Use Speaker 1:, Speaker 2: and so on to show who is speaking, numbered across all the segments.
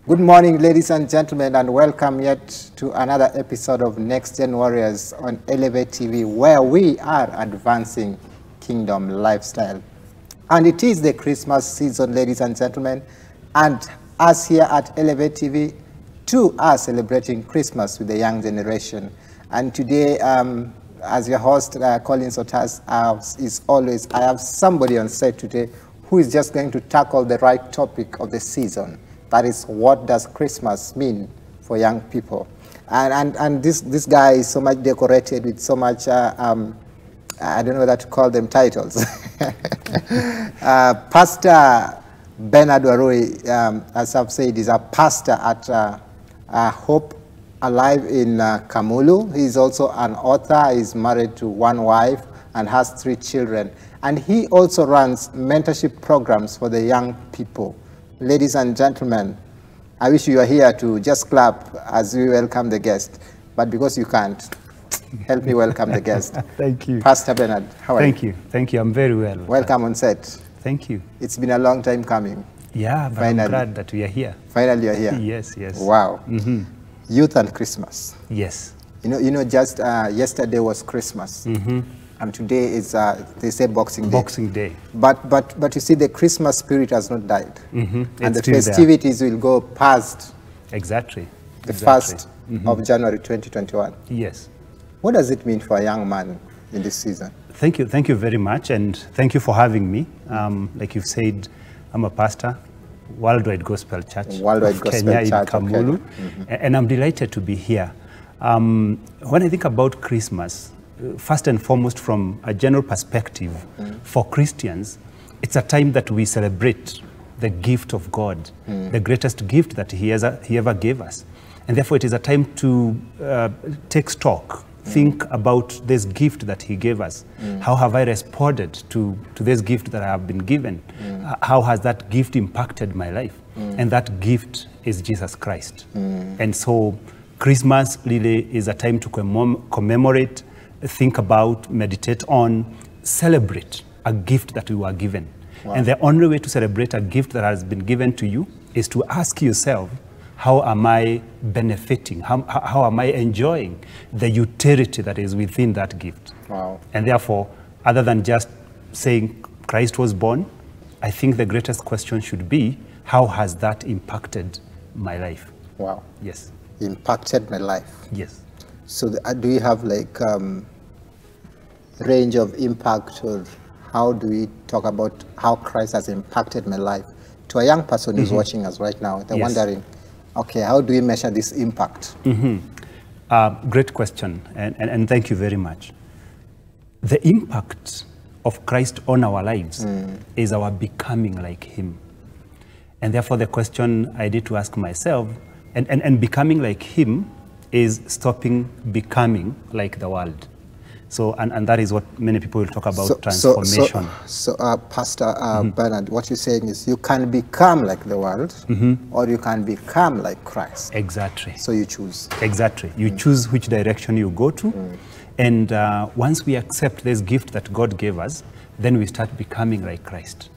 Speaker 1: Good morning, ladies and gentlemen, and welcome yet to another episode of NEXTGEN WARRIORS on Elevate TV, where we are advancing kingdom lifestyle. And it is the Christmas season, ladies and gentlemen, and us here at Elevate TV, too, are celebrating Christmas with the young generation. And today, as your host, Collins Otas, is always, I have somebody on set today who is just going to tackle the right topic of the season. That is, what does Christmas mean for young people? And this guy is so much decorated with so much, I don't know whether to call them titles. Pastor Bernard Warui, as I've said, is a pastor at Hope Alive in Kamulu. He's also an author. He's married to one wife and has 3 children. And he also runs mentorship programs for the young people. Ladies and gentlemen, I wish you were here to just clap as we welcome the guest. But because you can't, help me welcome the guest.
Speaker 2: Thank you.
Speaker 1: Pastor Bernard, how are you?
Speaker 2: Thank you. Thank you. I'm very well.
Speaker 1: Welcome on set.
Speaker 2: Thank you.
Speaker 1: It's been a long time coming.
Speaker 2: Yeah, but
Speaker 1: Finally.
Speaker 2: I'm glad that we are here.
Speaker 1: Finally, you're here.
Speaker 2: Yes, yes.
Speaker 1: Wow. Youth and Christmas.
Speaker 2: Yes.
Speaker 1: You know, just yesterday was Christmas. And today is, they say Boxing Day.
Speaker 2: Boxing Day.
Speaker 1: But you see, the Christmas spirit has not died. And
Speaker 2: It's
Speaker 1: the
Speaker 2: still
Speaker 1: festivities will go past
Speaker 2: Exactly.
Speaker 1: the 1st of January 2021.
Speaker 2: Yes.
Speaker 1: What does it mean for a young man in this season?
Speaker 2: Thank you very much, and thank you for having me. Like you've said, I'm a pastor, Worldwide Gospel Church
Speaker 1: Worldwide
Speaker 2: of
Speaker 1: Gospel
Speaker 2: Kenya
Speaker 1: Church
Speaker 2: in
Speaker 1: of
Speaker 2: Kamulu,
Speaker 1: Kenya.
Speaker 2: and I'm delighted to be here. When I think about Christmas, first and foremost, from a general perspective, for Christians, it's a time that we celebrate the gift of God, the greatest gift that He ever gave us. And therefore, it is a time to take stock, think about this gift that He gave us. How have I responded to this gift that I have been given? How has that gift impacted my life? And that gift is Jesus Christ. And so Christmas really is a time to commemorate, think about, meditate on, celebrate a gift that we were given.
Speaker 1: Wow.
Speaker 2: And the only way to celebrate a gift that has been given to you is to ask yourself, how am I benefiting? How am I enjoying the utility that is within that gift?
Speaker 1: Wow.
Speaker 2: And therefore, other than just saying Christ was born, I think the greatest question should be, how has that impacted my life?
Speaker 1: Wow.
Speaker 2: Yes.
Speaker 1: Impacted my life.
Speaker 2: Yes.
Speaker 1: So do you have like range of impact, or how do we talk about how Christ has impacted my life? To a young person who's watching us right now, they're wondering, okay, how do we measure this impact?
Speaker 2: Great question, and thank you very much. The impact of Christ on our lives is our becoming like Him. And therefore the question I need to ask myself, and becoming like Him is stopping becoming like the world. So, and that is what many people will talk about, transformation.
Speaker 1: So Pastor Bernard, what you're saying is you can become like the world, or you can become like Christ.
Speaker 2: Exactly.
Speaker 1: So you choose.
Speaker 2: Exactly. You choose which direction you go to. And once we accept this gift that God gave us, then we start becoming like Christ.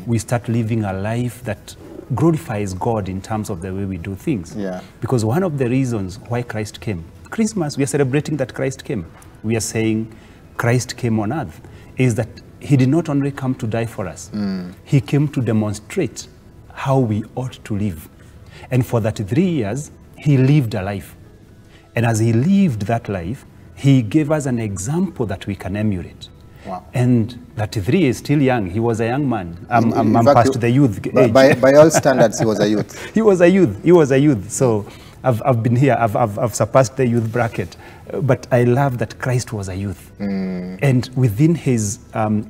Speaker 2: We start living a life that glorifies God in terms of the way we do things.
Speaker 1: Yeah.
Speaker 2: Because one of the reasons why Christ came, Christmas, we are celebrating that Christ came. We are saying Christ came on earth, is that He did not only come to die for us, He came to demonstrate how we ought to live. And for that 3 years, He lived a life. And as He lived that life, He gave us an example that we can emulate.
Speaker 1: Wow.
Speaker 2: And that 3 is still young. He was a young man. I'm past the youth age.
Speaker 1: By all standards, he was a youth.
Speaker 2: He was a youth. He was a youth. So I've been here. I've surpassed the youth bracket. But I love that Christ was a youth. And within His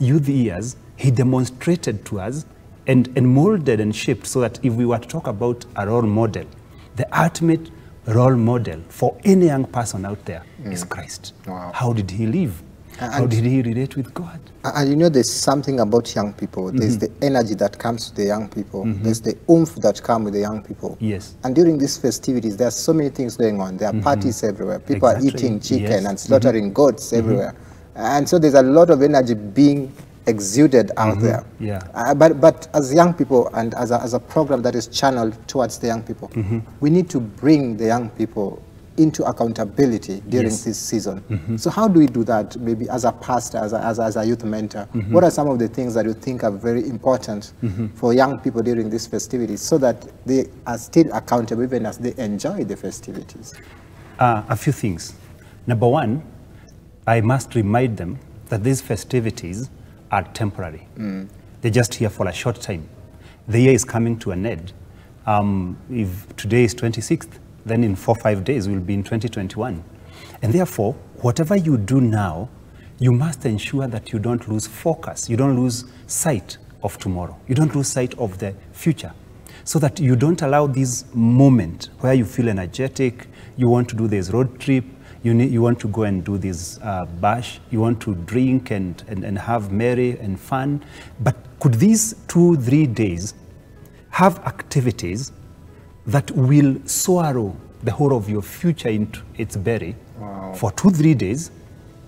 Speaker 2: youth years, He demonstrated to us and molded and shaped, so that if we were to talk about a role model, the ultimate role model for any young person out there is Christ.
Speaker 1: Wow.
Speaker 2: How did He live? How did He relate with God?
Speaker 1: And you know, there's something about young people. There's the energy that comes to the young people. There's the oomph that comes with the young people.
Speaker 2: Yes.
Speaker 1: And during these festivities, there are so many things going on. There are parties everywhere. People are eating chicken and slaughtering goats everywhere. And so there's a lot of energy being exuded out there.
Speaker 2: Yeah.
Speaker 1: But as young people and as a program that is channeled towards the young people, we need to bring the young people into accountability during this season. So how do we do that, maybe as a pastor, as a youth mentor? What are some of the things that you think are very important for young people during these festivities so that they are still accountable even as they enjoy the festivities?
Speaker 2: A few things. Number one, I must remind them that these festivities are temporary. They're just here for a short time. The year is coming to an end. If today is 26th, then in 4 or 5 days we'll be in 2021. And therefore, whatever you do now, you must ensure that you don't lose focus, you don't lose sight of tomorrow, you don't lose sight of the future, so that you don't allow this moment where you feel energetic, you want to do this road trip, you want to go and do this bash, you want to drink and have merry and fun. But could these 2-3 days have activities that will swallow the whole of your future into its belly?
Speaker 1: Wow.
Speaker 2: For 2-3 days,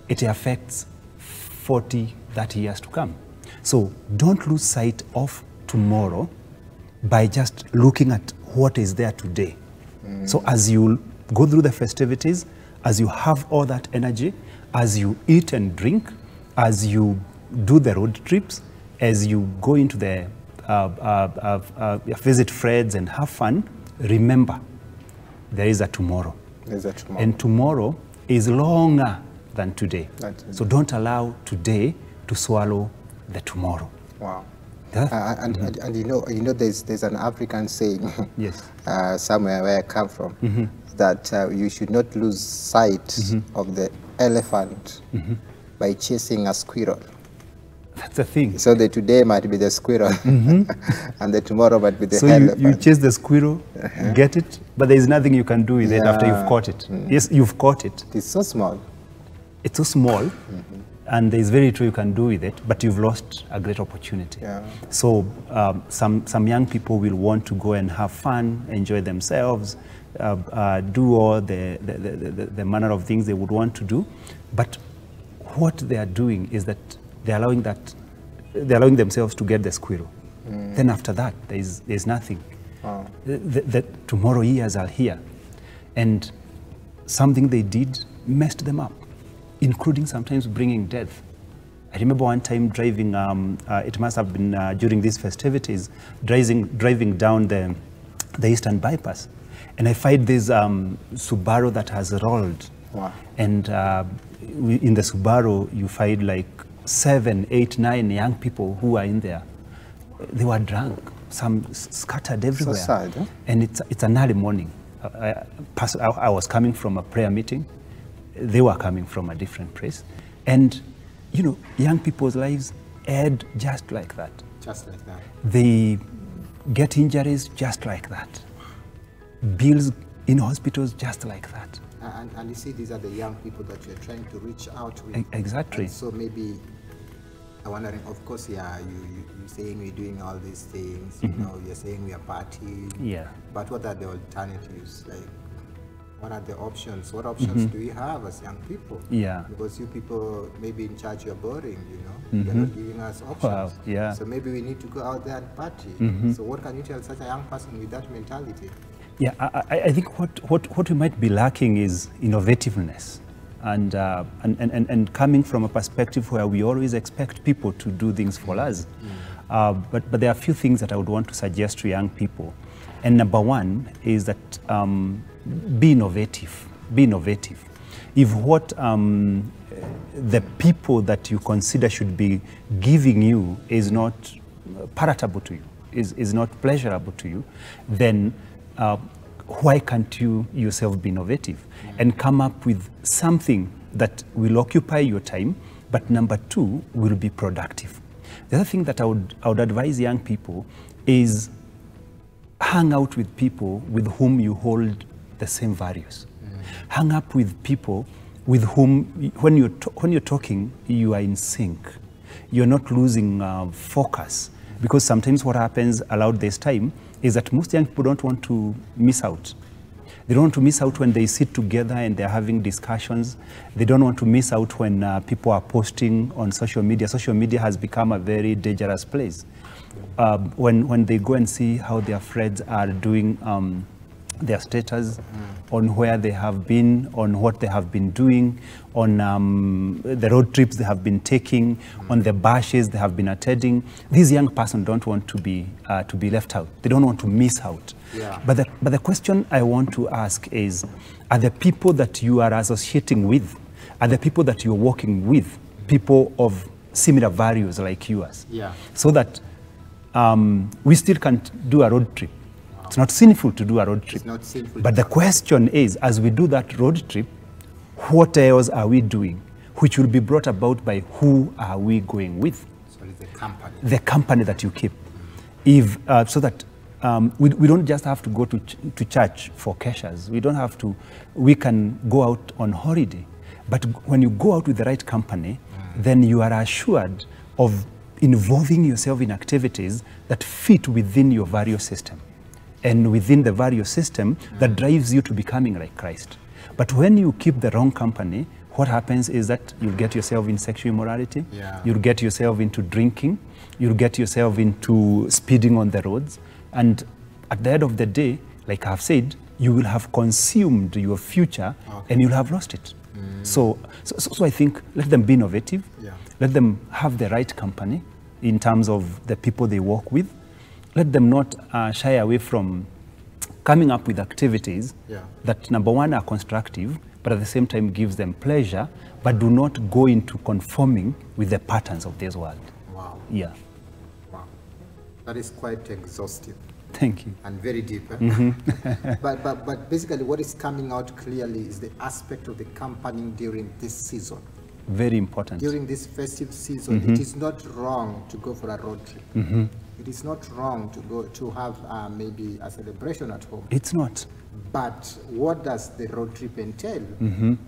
Speaker 2: it affects 40-30 years to come. So don't lose sight of tomorrow by just looking at what is there today. So as you go through the festivities, as you have all that energy, as you eat and drink, as you do the road trips, as you go into the visit friends and have fun, remember, there is a tomorrow.
Speaker 1: There's a tomorrow.
Speaker 2: And tomorrow is longer than today. So don't allow today to swallow the tomorrow.
Speaker 1: Wow.
Speaker 2: Yeah.
Speaker 1: And you know there's an African saying,
Speaker 2: Yes.
Speaker 1: Somewhere where I come from, that you should not lose sight of the elephant by chasing a squirrel.
Speaker 2: That's the thing.
Speaker 1: So the today might be the squirrel, and the tomorrow might be the elephant.
Speaker 2: So you chase the squirrel, get it, but there is nothing you can do with it after you've caught it. Yes, you've caught it.
Speaker 1: It's so small.
Speaker 2: It's so small, and there is very little you can do with it, but you've lost a great opportunity.
Speaker 1: Yeah.
Speaker 2: So some young people will want to go and have fun, enjoy themselves, do all the manner of things they would want to do, but what they are doing is that they're allowing themselves to get the squirrel. Then after that, there's nothing.
Speaker 1: Wow.
Speaker 2: The tomorrow years are here, and something they did messed them up, including sometimes bringing death. I remember one time driving, it must have been during these festivities, driving down the Eastern Bypass, and I find this Subaru that has rolled.
Speaker 1: Wow.
Speaker 2: And in the Subaru, you find like 7, 8, 9 young people who are in there. They were drunk, some scattered everywhere.
Speaker 1: So sad, huh?
Speaker 2: And it's an early morning. I was coming from a prayer meeting. They were coming from a different place. And, you know, young people's lives end just like that.
Speaker 1: Just like that.
Speaker 2: They get injuries just like that. Bills in hospitals just like that.
Speaker 1: And you see, these are the young people that you're trying to reach out with.
Speaker 2: Exactly.
Speaker 1: And so maybe I'm wondering, of course, yeah, you're saying we're doing all these things, you know, you're saying we are partying.
Speaker 2: Yeah.
Speaker 1: But what are the alternatives? Like, what are the options? What options do you have as young people?
Speaker 2: Yeah.
Speaker 1: Because you people, maybe in church, you're boring, you know? You're not giving us options.
Speaker 2: Wow, yeah.
Speaker 1: So maybe we need to go out there and party. So what can you tell such a young person with that mentality?
Speaker 2: Yeah, I think what we might be lacking is innovativeness, and coming from a perspective where we always expect people to do things for us. But there are a few things that I would want to suggest to young people. And number one is that be innovative. Be innovative. If what the people that you consider should be giving you is not palatable to you, is not pleasurable to you, then why can't you yourself be innovative and come up with something that will occupy your time, but number two, will be productive? The other thing that I would advise young people is hang out with people with whom you hold the same values. Hang up with people with whom, when you're talking, you are in sync. You're not losing focus, because sometimes what happens around this time is that most young people don't want to miss out. They don't want to miss out when they sit together and they're having discussions. They don't want to miss out when people are posting on social media. Social media has become a very dangerous place. When they go and see how their friends are doing their status, on where they have been, on what they have been doing, on the road trips they have been taking, on the bashes they have been attending. These young persons don't want to be left out. They don't want to miss out.
Speaker 1: Yeah.
Speaker 2: But the question I want to ask is, are the people that you are associating with, are the people that you're working with, people of similar values like yours?
Speaker 1: Yeah.
Speaker 2: So that we still can't do a road trip. It's not sinful to do a road trip.
Speaker 1: It's not sinful.
Speaker 2: But the question is, as we do that road trip, what else are we doing, which will be brought about by who are we going with?
Speaker 1: So it's the company.
Speaker 2: The company that you keep. If, so that we don't just have to go to church for keshas. We don't have to, we can go out on holiday. But when you go out with the right company, then you are assured of involving yourself in activities that fit within your value system. And within the value system that drives you to becoming like Christ. But when you keep the wrong company, what happens is that you'll get yourself in sexual immorality, you'll get yourself into drinking, you'll get yourself into speeding on the roads, and at the end of the day, like I've said, you will have consumed your future and you'll have lost it. So I think let them be innovative, let them have the right company in terms of the people they work with. Let them not shy away from coming up with activities that, number one, are constructive, but at the same time gives them pleasure, but do not go into conforming with the patterns of this world.
Speaker 1: Wow.
Speaker 2: Yeah.
Speaker 1: Wow. That is quite exhaustive.
Speaker 2: Thank you.
Speaker 1: And very deep. But basically what is coming out clearly is the aspect of the company during this season.
Speaker 2: Very important.
Speaker 1: During this festive season, it is not wrong to go for a road trip. It is not wrong to go to have maybe a celebration at home.
Speaker 2: It's not.
Speaker 1: But what does the road trip entail?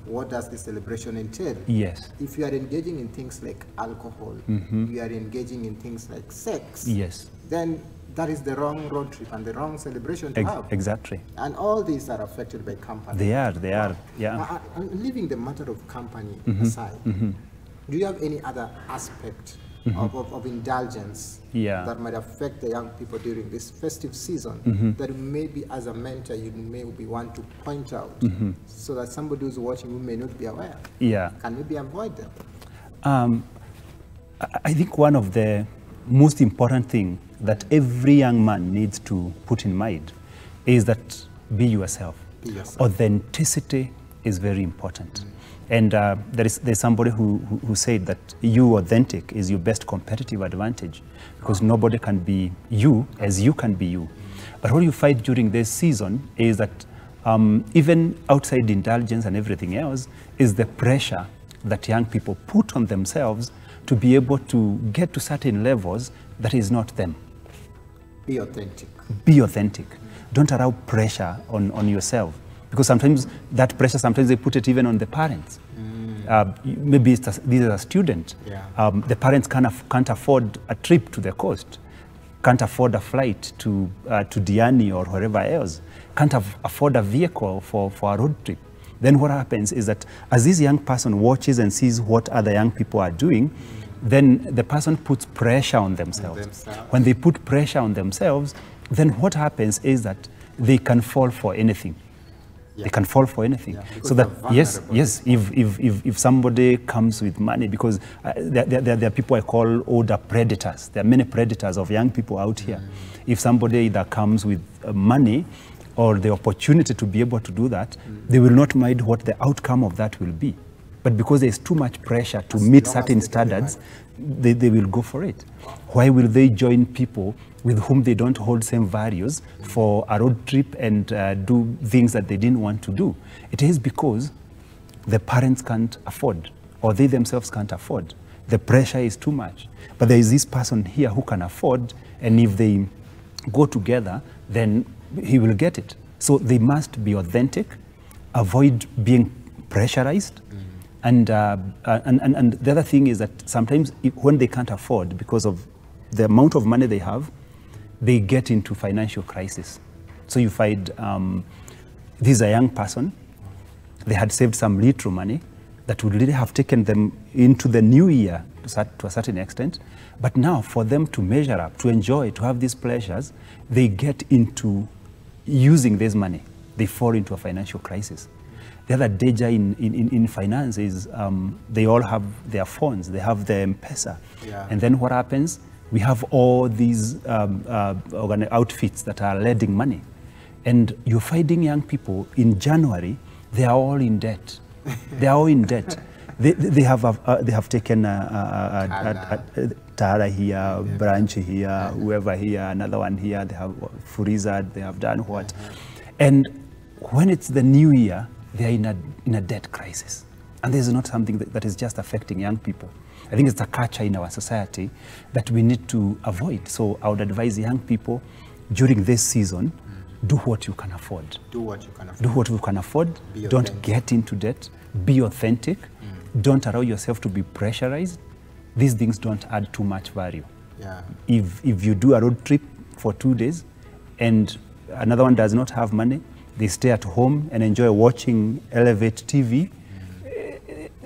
Speaker 1: What does the celebration entail?
Speaker 2: Yes.
Speaker 1: If you are engaging in things like alcohol, you are engaging in things like sex,
Speaker 2: Yes.
Speaker 1: then that is the wrong road trip and the wrong celebration to have.
Speaker 2: Exactly.
Speaker 1: And all these are affected by company.
Speaker 2: They are, yeah.
Speaker 1: Leaving the matter of company aside, do you have any other aspect of indulgence that might affect the young people during this festive season that maybe as a mentor you may want to point out so that somebody who's watching who may not be aware can maybe avoid them?
Speaker 2: I think one of the most important thing that every young man needs to put in mind is that be yourself.
Speaker 1: Be yourself.
Speaker 2: Authenticity is very important. And there's somebody who said that you authentic is your best competitive advantage because nobody can be you as you can be you. But what you find during this season is that even outside indulgence and everything else is the pressure that young people put on themselves to be able to get to certain levels that is not them.
Speaker 1: Be authentic. Be authentic.
Speaker 2: Don't allow pressure on yourself. Because sometimes that pressure, sometimes they put it even on the parents. Maybe this is a student. The parents can't afford a trip to the coast, can't afford a flight to Diani or wherever else, can't afford a vehicle for a road trip. Then what happens is that as this young person watches and sees what other young people are doing, then the person puts pressure on themselves. When they put pressure on themselves, then what happens is that they can fall for anything. They can fall for anything. So that, yes, if somebody comes with money, because there are people I call older predators. There are many predators of young people out here. If somebody either comes with money or the opportunity to be able to do that, they will not mind what the outcome of that will be. But because there is too much pressure to meet certain standards, they will go for it. Why will they join people with whom they don't hold same values for a road trip and do things that they didn't want to do? It is because the parents can't afford, or they themselves can't afford. The pressure is too much. But there is this person here who can afford, and if they go together, then he will get it. So they must be authentic, avoid being pressurized. And the other thing is that sometimes when they can't afford, because of the amount of money they have, they get into financial crisis. So you find this is a young person. They had saved some little money that would really have taken them into the new year to a certain extent. But now for them to measure up, to enjoy, to have these pleasures, they get into using this money. They fall into a financial crisis. The other danger in finance is they all have their phones, they have their M-Pesa. Yeah. And then what happens? We have all these outfits that are lending money. And you're finding young people in January, they are all in debt. They are all in debt. They have taken Tara here, Branch here, whoever here, another one here, they have Furizad, they have done what. And when it's the new year, they are in a debt crisis. And this is not something that is just affecting young people. I think it's a culture in our society that we need to avoid. So I would advise young people during this season, do what you can afford.
Speaker 1: Do what you can afford.
Speaker 2: Do what you can afford. Don't get into debt. Be authentic. Don't allow yourself to be pressurized. These things don't add too much value. Yeah. If you do a road trip for 2 days and another one does not have money, they stay at home and enjoy watching Elevate TV.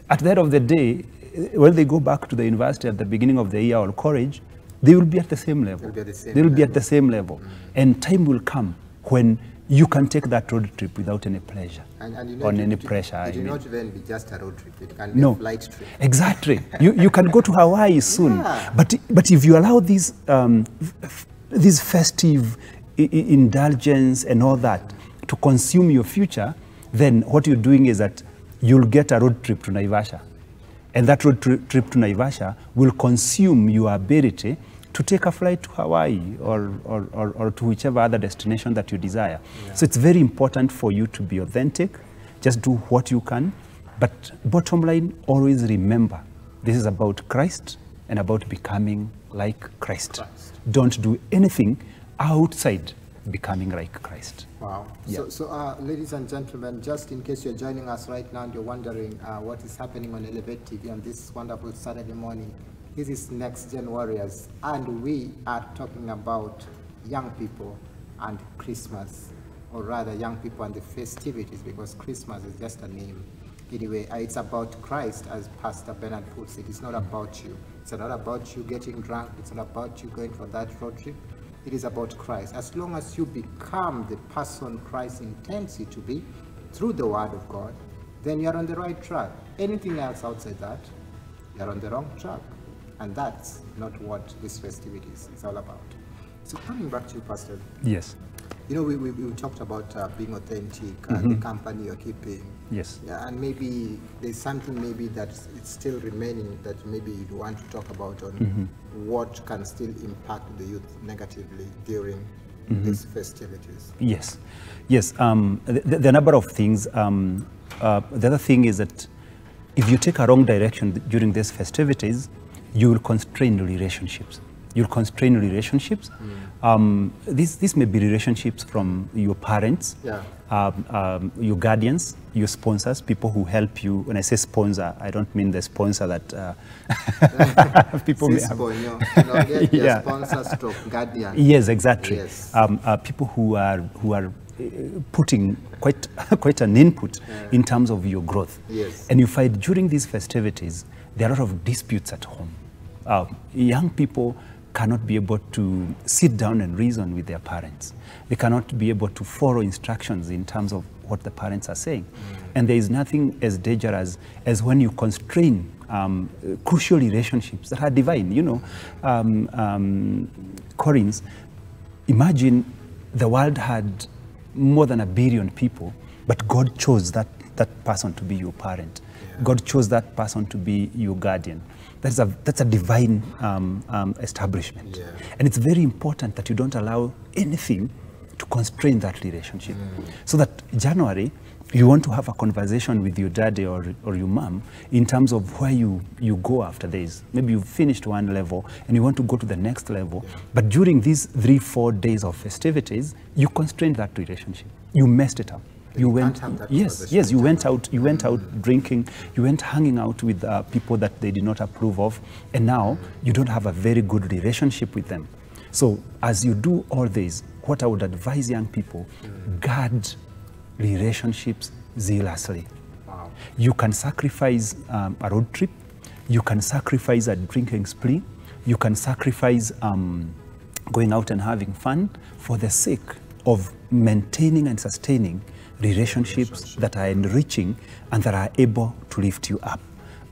Speaker 2: At the end of the day, when they go back to the university at the beginning of the year or college, they will be at the same level. They will be at the same level. And time will come when you can take that road trip without any pleasure or any pressure.
Speaker 1: It will not even be just a road trip. It can be a flight trip.
Speaker 2: Exactly. you can go to Hawaii soon. Yeah. But if you allow these festive indulgence and all that to consume your future, then what you're doing is that you'll get a road trip to Naivasha. And that road trip to Naivasha will consume your ability to take a flight to Hawaii or to whichever other destination that you desire. Yeah. So it's very important for you to be authentic, just do what you can. But bottom line, always remember, this is about Christ and about becoming like Christ. Don't do anything outside becoming like Christ.
Speaker 1: Wow. Yeah. So ladies and gentlemen, just in case you're joining us right now and you're wondering what is happening on Elevate TV on this wonderful Saturday morning, this is NEXTGEN Warriors, and we are talking about young people and Christmas, or rather young people and the festivities, because Christmas is just a name. Anyway, it's about Christ, as Pastor Bernard puts it. It's not about you. It's not about you getting drunk. It's not about you going for that road trip. It is about Christ. As long as you become the person Christ intends you to be through the Word of God, then you're on the right track. Anything else outside that, you're on the wrong track. And that's not what this festivities is all about. So coming back to you, Pastor.
Speaker 2: Yes.
Speaker 1: You know, we talked about being authentic, the company you're keeping.
Speaker 2: Yes.
Speaker 1: Yeah, and maybe there's something maybe that it's still remaining that maybe you'd want to talk about on what can still impact the youth negatively during these festivities.
Speaker 2: Yes. Yes. There are a number of things. The other thing is that if you take a wrong direction during these festivities, you will constrain relationships. You'll constrain relationships. This may be relationships from your parents, your guardians, your sponsors, people who help you. When I say sponsor, I don't mean the sponsor that people may have.
Speaker 1: Sponsor stroke guardian.
Speaker 2: Yes, exactly.
Speaker 1: Yes.
Speaker 2: People who are putting quite an input in terms of your growth.
Speaker 1: Yes.
Speaker 2: And you find during these festivities, there are a lot of disputes at home. Young people cannot be able to sit down and reason with their parents. They cannot be able to follow instructions in terms of what the parents are saying. And there is nothing as dangerous as when you constrain crucial relationships that are divine. You know, Corinth, imagine the world had more than 1 billion people, but God chose that person to be your parent. Yeah. God chose that person to be your guardian. That's a divine establishment. Yeah. And it's very important that you don't allow anything to constrain that relationship. So that January, you want to have a conversation with your daddy or your mom in terms of where you go after this. Maybe you've finished one level and you want to go to the next level. Yeah. But during these 3-4 days of festivities, you constrained that relationship. You messed it up. You went, yes, you went out drinking, you went hanging out with people that they did not approve of, and now you don't have a very good relationship with them. So as you do all this, what I would advise young people, guard relationships zealously.
Speaker 1: Wow.
Speaker 2: You can sacrifice a road trip. You can sacrifice a drinking spree. You can sacrifice going out and having fun for the sake of maintaining and sustaining relationships that are enriching and that are able to lift you up.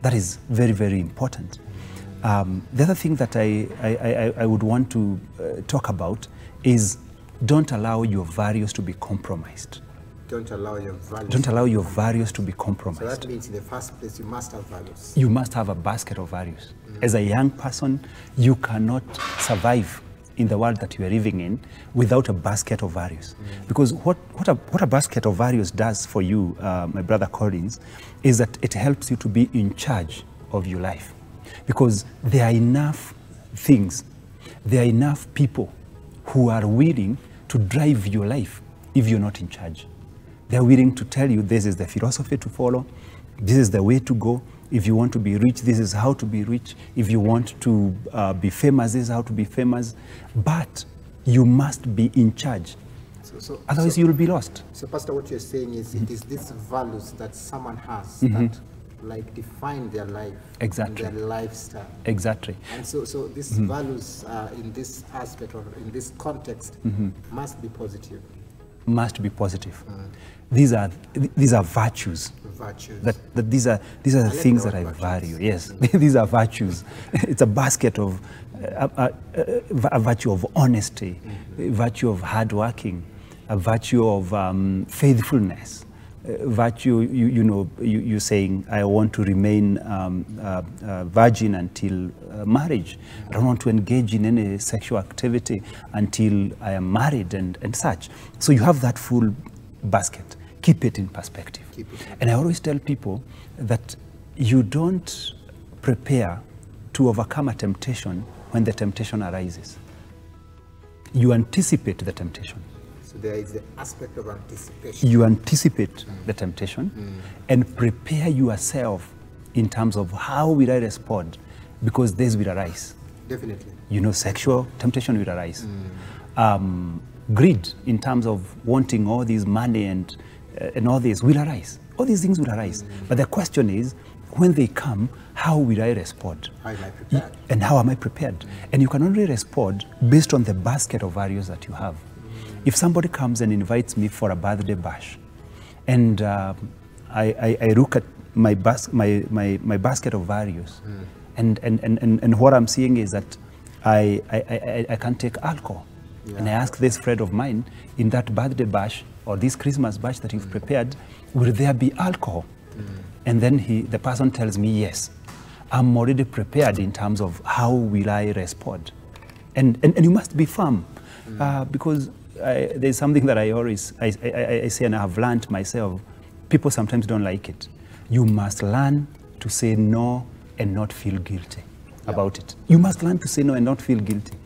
Speaker 2: That is very, very important. The other thing that I would want to talk about is don't allow your values to be compromised.
Speaker 1: Don't allow your values.
Speaker 2: Don't allow your values to be compromised.
Speaker 1: So that means in the first place you must have values.
Speaker 2: You must have a basket of values. As a young person, you cannot survive in the world that you are living in without a basket of values. Because what a basket of values does for you, my brother Collins, is that it helps you to be in charge of your life. Because there are enough things, there are enough people who are willing to drive your life if you're not in charge. They're willing to tell you this is the philosophy to follow, this is the way to go. If you want to be rich, this is how to be rich. If you want to be famous, this is how to be famous. But you must be in charge. Otherwise, you'll be lost.
Speaker 1: So, Pastor, what you're saying is it is these values that someone has that like define their life,
Speaker 2: exactly,
Speaker 1: and their lifestyle.
Speaker 2: Exactly.
Speaker 1: And so these values in this aspect or in this context must be positive.
Speaker 2: Must be positive. These are virtues.
Speaker 1: Virtues.
Speaker 2: These are the things that I value. Yes, these are virtues. It's a basket of a virtue of honesty, a virtue of hard working, a virtue of faithfulness, virtue. You saying I want to remain virgin until marriage. I don't want to engage in any sexual activity until I am married and such. So you have that full basket. Keep it in perspective. And I always tell people that you don't prepare to overcome a temptation when the temptation arises. You anticipate the temptation.
Speaker 1: So there is the aspect of anticipation.
Speaker 2: You anticipate the temptation and prepare yourself in terms of how will I respond, because this will arise.
Speaker 1: Definitely.
Speaker 2: Sexual temptation will arise. Greed in terms of wanting all this money and all this will arise. All these things will arise. But the question is, when they come, how will I respond?
Speaker 1: How am I prepared?
Speaker 2: And how am I prepared? And you can only respond based on the basket of values that you have. If somebody comes and invites me for a birthday bash, and I look at my basket of values, and what I'm seeing is that I can't take alcohol. Yeah. And I ask this friend of mine, in that birthday bash or this Christmas bash that you've prepared, will there be alcohol? And then the person tells me, yes. I'm already prepared in terms of how will I respond. And you must be firm, because there's something that I say, and I have learned myself, people sometimes don't like it. You must learn to say no and not feel guilty about it. You must learn to say no and not feel guilty.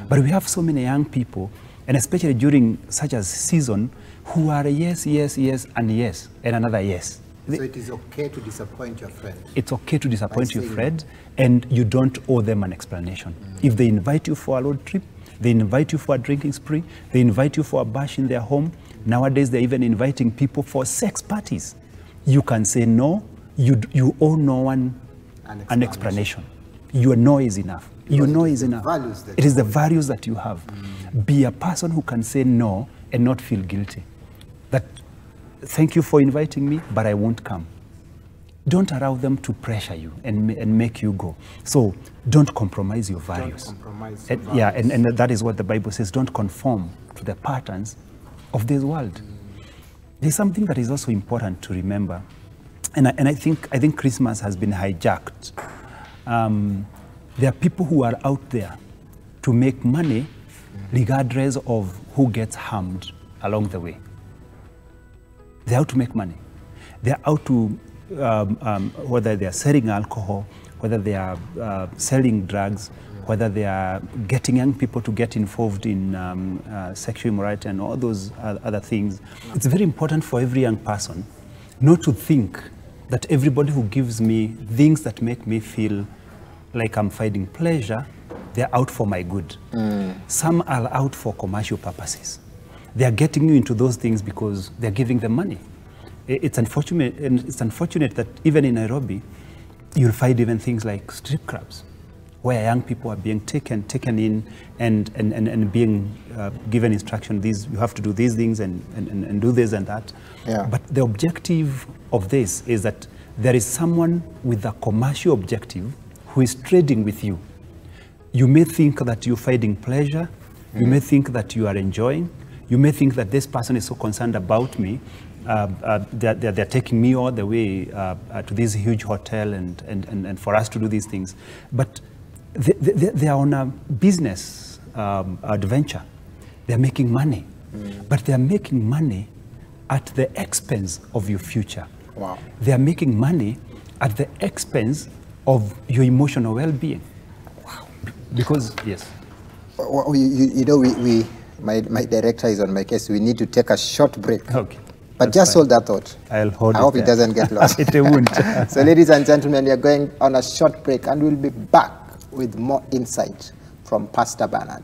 Speaker 2: But we have so many young people, and especially during such a season, who are yes, yes, yes, and yes, and another yes.
Speaker 1: So it is okay to disappoint your friend.
Speaker 2: It's okay to disappoint your friend, and you don't owe them an explanation. If they invite you for a road trip, they invite you for a drinking spree, they invite you for a bash in their home. Nowadays, they're even inviting people for sex parties. You can say no. You owe no one an explanation. Your no is enough. Your no is enough. It is the values that you have. Be a person who can say no and not feel guilty. That, thank you for inviting me, but I won't come. Don't allow them to pressure you and make you go. So don't compromise your values.
Speaker 1: Don't compromise your values.
Speaker 2: Yeah, and that is what the Bible says. Don't conform to the patterns of this world. There's something that is also important to remember, and I think Christmas has been hijacked. There are people who are out there to make money regardless of who gets harmed along the way. They're out to make money. They're out to, whether they are selling alcohol, whether they are selling drugs, whether they are getting young people to get involved in sexual immorality and all those other things. It's very important for every young person not to think that everybody who gives me things that make me feel like I'm finding pleasure, they're out for my good. Some are out for commercial purposes. They are getting you into those things because they're giving them money. It's unfortunate, and it's unfortunate that even in Nairobi, you'll find even things like strip clubs, where young people are being taken in and being given instruction. You have to do these things and do this and that.
Speaker 1: Yeah.
Speaker 2: But the objective of this is that there is someone with a commercial objective who is trading with you. You may think that you're finding pleasure. You may think that you are enjoying. You may think that this person is so concerned about me. They're taking me all the way to this huge hotel and for us to do these things. But they are on a business adventure. They're making money. But they're making money at the expense of your future.
Speaker 1: Wow. They're
Speaker 2: making money at the expense of your emotional well-being.
Speaker 1: Wow.
Speaker 2: Because, yes.
Speaker 1: Well, you know, my director is on my case. We need to take a short break.
Speaker 2: Okay.
Speaker 1: But just hold that thought.
Speaker 2: I'll hold it.
Speaker 1: I hope it doesn't get lost.
Speaker 2: It won't.
Speaker 1: So, ladies and gentlemen, we are going on a short break, and we'll be back with more insight from Pastor Bernard.